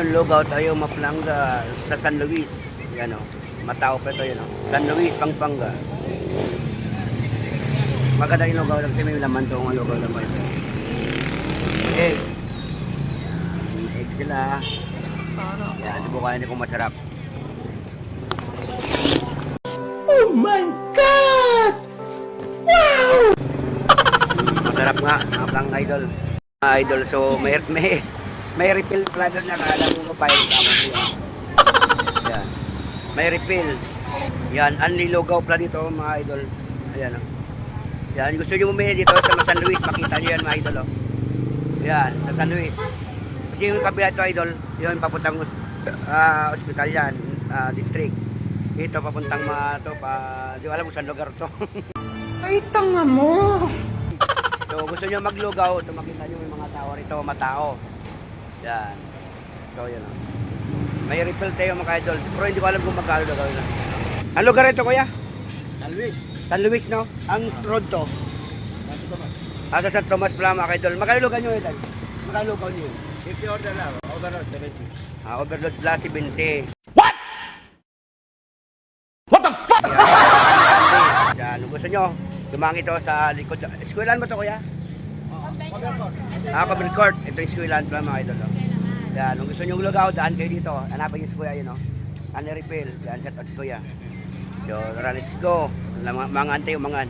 Lugaw tayo Maplanga sa San Luis. Yan o. Matao pa ito yun o. San Luis, Pampanga. Maganda yung lugaw lang kasi may laman ito. Ang lugaw naman ito. Egg. Yan. Egg sila. Yan. Subukan hindi kung masarap. Oh my God! Wow! Masarap nga. Ang idol. Idol. So may refill pala doon na kaalam mo pa yung tama ko yan. Yan. May refill. Yan. Anli lugaw pala dito mga idol. Ayan o. Yan. Gusto nyo bumili dito sa San Luis. Makita nyo yan mga idol o. Yan. Sa San Luis. Kasi yung kabila ito idol. Yun papuntang ospital yan. District. Dito papuntang mga ito. Di ko alam kung saan lugar to. Ay, tanga mo! So gusto nyo maglugaw. Ito makita nyo yung mga tao rito. Matao. Yan. So yan o. May refill tayo mga idol. Pero hindi ko alam kung magkano na gawin na. Ang lugar ito kuya? San Luis. San Luis no? Ang road to? Santo Tomas. Sa San Tomas pala mga idol. Magkano lugar nyo idol? Magkano lugar nyo? 50 order lang. Overload 70. Overload plus 20. What the fuck? Yan. Kung gusto nyo, dumang ito sa likod. Eskwelahan mo to kuya? Cover court. Ito yung eskwelahan pala mga idol. No? Yan. Kung gusto nyo lugaw, daan kayo dito. Hanapin nyo si kuya yun. No? Ano refill? Yan, shout out kuya. So, tara, let's go. Mga antay, mga